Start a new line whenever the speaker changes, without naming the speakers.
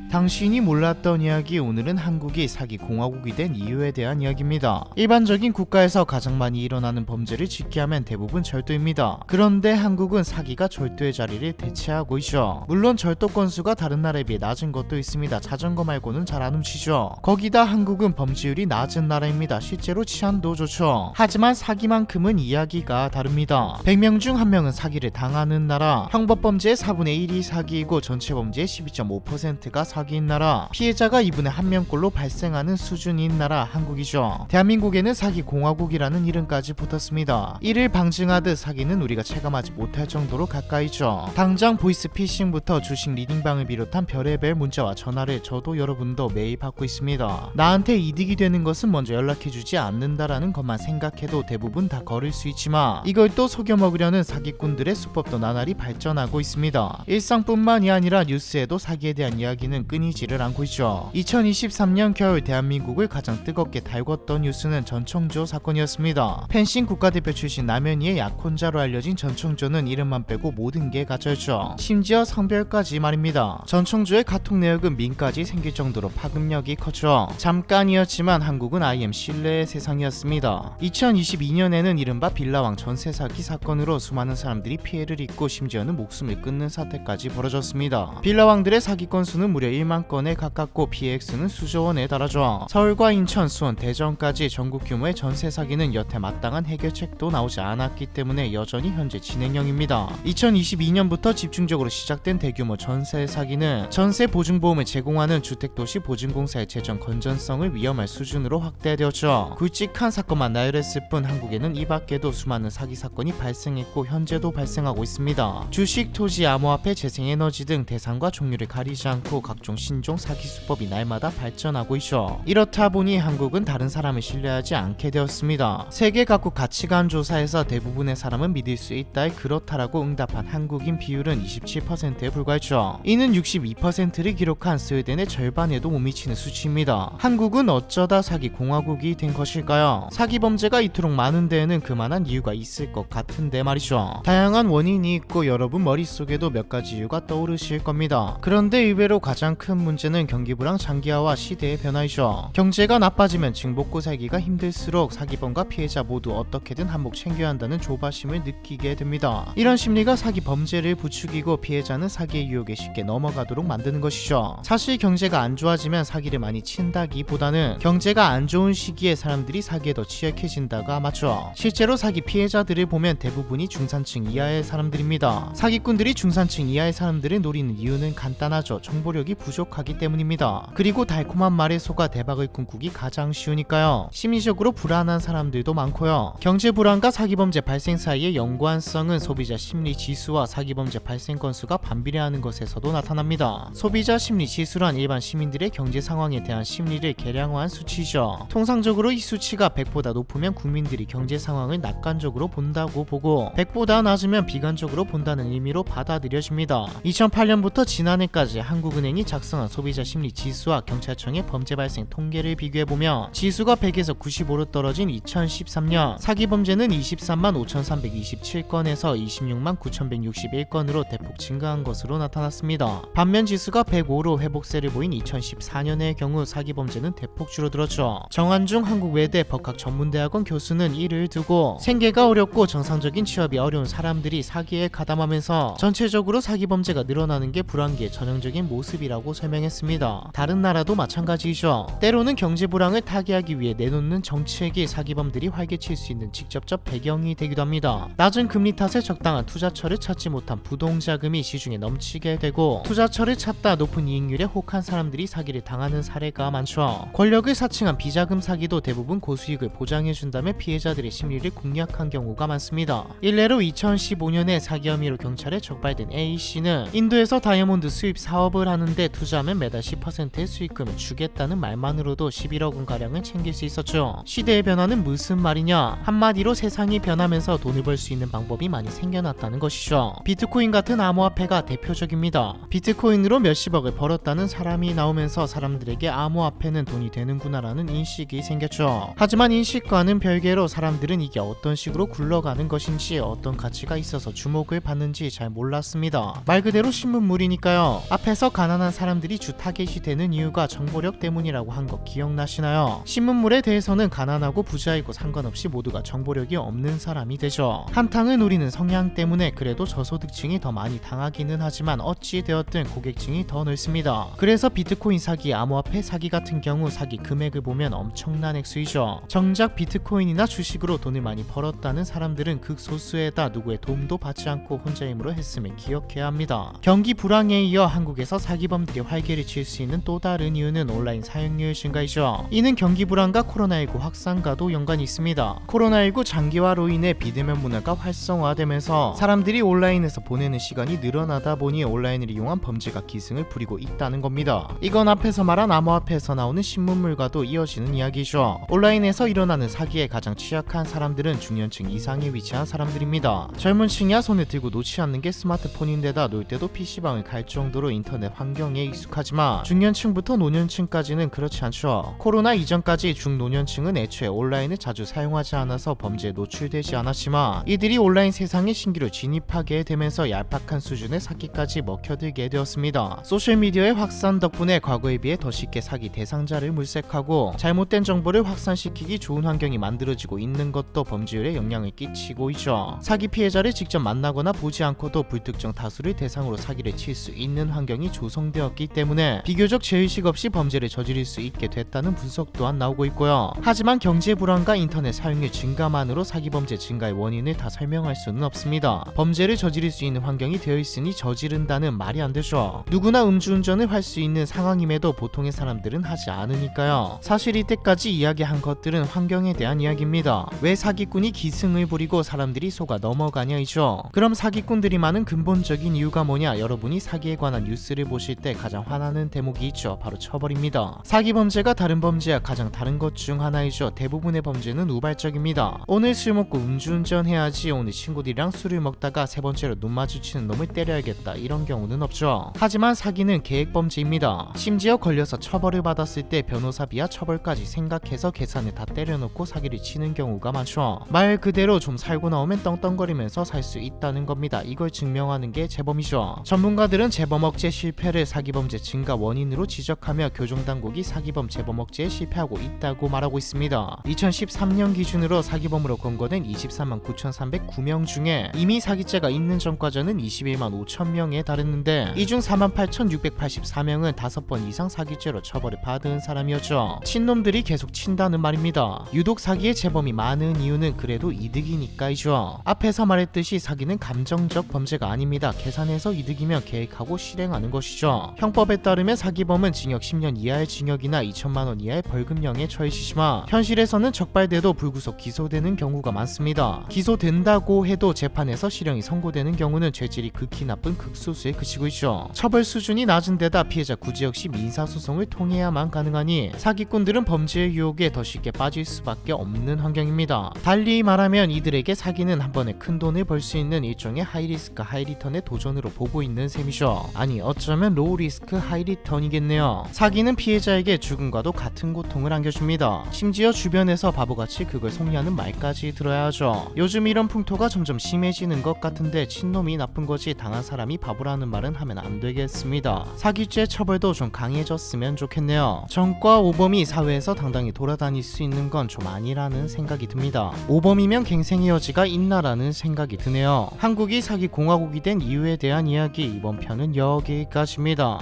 당신이 몰랐던 이야기. 오늘은 한국이 사기 공화국이 된 이유에 대한 이야기입니다. 일반적인 국가에서 가장 많이 일어나는 범죄를 집계하면 대부분 절도입니다. 그런데 한국은 사기가 절도의 자리를 대체하고 있죠. 물론 절도 건수가 다른 나라에 비해 낮은 것도 있습니다. 자전거 말고는 잘 안 훔치죠. 거기다 한국은 범죄율이 낮은 나라입니다. 실제로 치안도 좋죠. 하지만 사기만큼은 이야기가 다릅니다. 100명 중 1명은 사기를 당하는 나라, 형법범죄의 4분의 1이 사기이고 전체 범죄의 12.5%가 사기인 나라, 피해자가 2분의 1명꼴로 발생하는 수준인 나라 한국이죠. 대한민국에는 사기 공화국이라는 이름까지 붙었습니다. 이를 방증하듯 사기는 우리가 체감하지 못할 정도로 가까이죠. 당장 보이스피싱부터 주식 리딩방을 비롯한 별의별 문자와 전화를 저도 여러분도 매일 받고 있습니다. 나한테 이득이 되는 것은 먼저 연락해주지 않는다라는 것만 생각해도 대부분 다 걸을 수 있지만 이걸 또 속여먹으려는 사기꾼들의 수법도 나날이 발전하고 있습니다. 일상뿐만이 아니라 뉴스에도 사기에 대한 이야기는 끊이지를 않고 있죠. 2023년 겨울 대한민국을 가장 뜨겁게 달궜던 뉴스는 전청조 사건이었습니다. 펜싱 국가대표 출신 남현희의 약혼자로 알려진 전청조는 이름만 빼고 모든 게 가짜였죠. 심지어 성별까지 말입니다. 전청조의 카톡 내역은 밈까지 생길 정도로 파급력이 컸죠. 잠깐이었지만 한국은 IM 신뢰의 세상이었습니다. 2022년에는 이른바 빌라왕 전세 사기 사건으로 수많은 사람들이 피해를 입고 심지어는 목숨을 끊는 사태까지 벌어졌습니다. 빌라왕들의 사기 건수는 무려 1만 건에 가깝고 피해 액수는 수조 원에 달하죠. 서울과 인천, 수원, 대전까지 전국 규모의 전세 사기는 여태 마땅한 해결책도 나오지 않았기 때문에 여전히 현재 진행형입니다. 2022년부터 집중적으로 시작된 대규모 전세 사기는 전세 보증보험을 제공하는 주택도시 보증공사의 재정 건전성을 위험할 수준으로 확대되었죠. 굵직한 사건만 나열했을 뿐 한국에는 이 밖에도 수많은 사기 사건이 발생했고 현재도 발생하고 있습니다. 주식, 토지, 암호화폐, 재생에너지 등 대상과 종류를 가리지 않고 각종 신종 사기 수법이 날마다 발전하고 있죠. 이렇다 보니 한국은 다른 사람을 신뢰하지 않게 되었습니다. 세계 각국 가치관 조사에서 대부분의 사람은 믿을 수 있다에 그렇다라고 응답한 한국인 비율은 27%에 불과했죠. 이는 62%를 기록한 스웨덴의 절반에도 못 미치는 수치입니다. 한국은 어쩌다 사기 공화국이 된 것일까요? 사기 범죄가 이토록 많은 데에는 그만한 이유가 있을 것 같은데 말이죠. 다양한 원인이 있고 여러분 머릿속에도 몇 가지 이유가 떠오르실 겁니다. 그런데 의외로 가장 큰 문제는 경기 불황 장기화와 시대의 변화이죠. 경제가 나빠지면 징복고 살기가 힘들수록 사기범과 피해자 모두 어떻게든 한몫 챙겨야 한다는 조바심을 느끼게 됩니다. 이런 심리가 사기 범죄를 부추기고 피해자는 사기의 유혹에 쉽게 넘어가도록 만드는 것이죠. 사실 경제가 안 좋아지면 사기를 많이 친다기보다는 경제가 안 좋은 시기에 사람들이 사기에 더 취약해진다가 맞죠. 실제로 사기 피해자들을 보면 대부분이 중산층 이하의 사람들입니다. 사기꾼들이 중산층 이하의 사람들을 노리는 이유는 간단하죠. 정보력이 부족하기 때문입니다. 그리고 달콤한 말에 속아 대박을 꿈꾸기 가장 쉬우니까요. 심리적으로 불안한 사람들도 많고요. 경제 불안과 사기범죄 발생 사이의 연관성은 소비자 심리 지수와 사기범죄 발생 건수가 반비례하는 것에서도 나타납니다. 소비자 심리 지수란 일반 시민들의 경제 상황에 대한 심리를 계량화한 수치죠. 통상적으로 이 수치가 100보다 높으면 국민들이 경제 상황을 낙관적으로 본다고 보고 100보다 낮으면 비관적으로 본다는 의미로 받아들여집니다. 2008년부터 지난해까지 한국은행이 작성한 소비자 심리 지수와 경찰청의 범죄 발생 통계를 비교해보면 지수가 100에서 95로 떨어진 2013년 사기 범죄는 23만 5,327건에서 26만 9,161건으로 대폭 증가한 것으로 나타났습니다. 반면 지수가 105로 회복세를 보인 2014년의 경우 사기 범죄는 대폭 줄어들었죠. 정한중 한국외대 법학전문대학원 교수는 이를 두고 생계가 어렵고 정상적인 취업이 어려운 사람들이 사기에 가담하면서 전체적으로 사기 범죄가 늘어나는 게 불황기의 전형적인 모습이라고 설명했습니다. 다른 나라도 마찬가지이죠. 때로는 경제 불황을 타개하기 위해 내놓는 정책이 사기범들이 활개칠 수 있는 직접적 배경이 되기도 합니다. 낮은 금리 탓에 적당한 투자처를 찾지 못한 부동자금이 시중에 넘치게 되고 투자처를 찾다 높은 이익률에 혹한 사람들이 사기를 당하는 사례가 많죠. 권력을 사칭한 비자금 사기도 대부분 고수익을 보장해준 다음에 피해자들의 심리를 공략한 경우가 많습니다. 일례로 2015년에 사기 혐의로 경찰에 적발된 A씨는 인도에서 다이아몬드 수입 사업을 하는데 사기에 투자하면 매달 10%의 수익금을 주겠다는 말만으로도 11억 원가량을 챙길 수 있었죠. 시대의 변화는 무슨 말이냐? 한마디로 세상이 변하면서 돈을 벌 수 있는 방법이 많이 생겨났다는 것이죠. 비트코인 같은 암호화폐가 대표적입니다. 비트코인으로 몇십억을 벌었다는 사람이 나오면서 사람들에게 암호화폐는 돈이 되는구나라는 인식이 생겼죠. 하지만 인식과는 별개로 사람들은 이게 어떤 식으로 굴러가는 것인지 어떤 가치가 있어서 주목을 받는지 잘 몰랐습니다. 말 그대로 신문물이니까요. 앞에서 가난한 사람들이 주 타겟이 되는 이유가 정보력 때문이라고 한 거 기억나시나요? 신문물에 대해서는 가난하고 부자이고 상관없이 모두가 정보력이 없는 사람이 되죠. 한탕을 노리는 성향 때문에 그래도 저소득층이 더 많이 당하기는 하지만 어찌 되었든 고객층이 더 넓습니다. 그래서 비트코인 사기, 암호화폐 사기 같은 경우 사기 금액을 보면 엄청난 액수이죠. 정작 비트코인이나 주식으로 돈을 많이 벌었다는 사람들은 극소수에다 누구의 도움도 받지 않고 혼자 힘으로 했음을 기억해야 합니다. 경기 불황에 이어 한국에서 사기범들이 활개를 칠 수 있는 또 다른 이유는 온라인 사용률 증가이죠. 이는 경기 불황과 코로나19 확산과도 연관이 있습니다. 코로나19 장기화로 인해 비대면 문화가 활성화되면서 사람들이 온라인에서 보내는 시간이 늘어나다 보니 온라인을 이용한 범죄가 기승을 부리고 있다는 겁니다. 이건 앞에서 말한 암호화폐에서 나오는 신문물과도 이어지는 이야기죠. 온라인에서 일어나는 사기에 가장 취약한 사람들은 중년층 이상에 위치한 사람들입니다. 젊은 층이야 손에 들고 놓지 않는 게 스마트폰인데다 놀 때도 PC방을 갈 정도로 인터넷 환경에 익숙하지만 중년층부터 노년층까지는 그렇지 않죠. 코로나 이전까지 중노년층은 애초에 온라인을 자주 사용하지 않아서 범죄에 노출되지 않았지만 이들이 온라인 세상에 신기루 진입하게 되면서 얄팍한 수준의 사기까지 먹혀들게 되었습니다. 소셜미디어의 확산 덕분에 과거에 비해 더 쉽게 사기 대상자를 물색하고 잘못된 정보를 확산시키기 좋은 환경이 만들어지고 있는 것도 범죄율에 영향을 끼치고 있죠. 사기 피해자를 직접 만나거나 보지 않고도 불특정 다수를 대상으로 사기를 칠 수 있는 환경이 조성되었기 때문에 비교적 죄의식 없이 범죄를 저지를 수 있게 됐다는 분석 또한 나오고 있고요. 하지만 경제 불안과 인터넷 사용률 증가만으로 사기 범죄 증가의 원인을 다 설명할 수는 없습니다. 범죄를 저지를 수 있는 환경이 되어 있으니 저지른다는 말이 안 되죠. 누구나 음주운전을 할 수 있는 상황임에도 보통의 사람들은 하지 않으니까요. 사실 이때까지 이야기한 것들은 환경에 대한 이야기입니다. 왜 사기꾼이 기승을 부리고 사람들이 속아 넘어가냐이죠. 그럼 사기꾼들이 많은 근본적인 이유가 뭐냐? 여러분이 사기에 관한 뉴스를 보실 때 가장 화나는 대목이 있죠. 바로 처벌입니다. 사기 범죄가 다른 범죄와 가장 다른 것 중 하나이죠. 대부분의 범죄는 우발적입니다. 오늘 술 먹고 음주운전 해야지, 오늘 친구들이랑 술을 먹다가 세 번째로 눈 마주치는 놈을 때려야겠다, 이런 경우는 없죠. 하지만 사기는 계획 범죄입니다. 심지어 걸려서 처벌을 받았을 때 변호사비와 처벌까지 생각해서 계산을 다 때려놓고 사기를 치는 경우가 많죠. 말 그대로 좀 살고 나오면 떵떵거리면서 살 수 있다는 겁니다. 이걸 증명하는 게 재범이죠. 전문가들은 재범 억제 실패를 사기범죄 증가 원인으로 지적하며 교정당국이 사기범 재범 억제에 실패하고 있다고 말하고 있습니다. 2013년 기준으로 사기범으로 검거된 23만 9,309명 중에 이미 사기죄가 있는 전과자는 21만 5천 명에 달했는데 이 중 4만 8,684명은 5번 이상 사기죄로 처벌을 받은 사람이었죠. 친놈들이 계속 친다는 말입니다. 유독 사기의 재범이 많은 이유는 그래도 이득이니까이죠. 앞에서 말했듯이 사기는 감정적 범죄가 아닙니다. 계산해서 이득이면 계획하고 실행하는 것이죠. 형법에 따르면 사기범은 징역 10년 이하의 징역이나 2천만 원 이하의 벌금형에 처해지지만 현실에서는 적발돼도 불구속 기소되는 경우가 많습니다. 기소된다고 해도 재판에서 실형이 선고되는 경우는 죄질이 극히 나쁜 극소수에 그치고 있죠. 처벌 수준이 낮은 데다 피해자 구제 역시 민사소송을 통해야만 가능하니 사기꾼들은 범죄의 유혹에 더 쉽게 빠질 수밖에 없는 환경입니다. 달리 말하면 이들에게 사기는 한 번에 큰 돈을 벌 수 있는 일종의 하이리스크 하이리턴의 도전으로 보고 있는 셈이죠. 아니, 어쩌면 로우리스크 하이리턴이겠네요. 사기는 피해자에게 죽음과도 같은 고통을 안겨줍니다. 심지어 주변에서 바보같이 그걸 속냐는 말까지 들어야 하죠. 요즘 이런 풍토가 점점 심해지는 것 같은데 친놈이 나쁜 거지 당한 사람이 바보라는 말은 하면 안 되겠습니다. 사기죄 처벌도 좀 강해졌으면 좋겠네요. 정과 오범이 사회에서 당당히 돌아다닐 수 있는 건 좀 아니라는 생각이 듭니다. 오범이면 갱생의 여지가 있나라는 생각이 드네요. 한국이 사기 공화국이 된 이유에 대한 이야기, 이번 편은 여기까지입니다.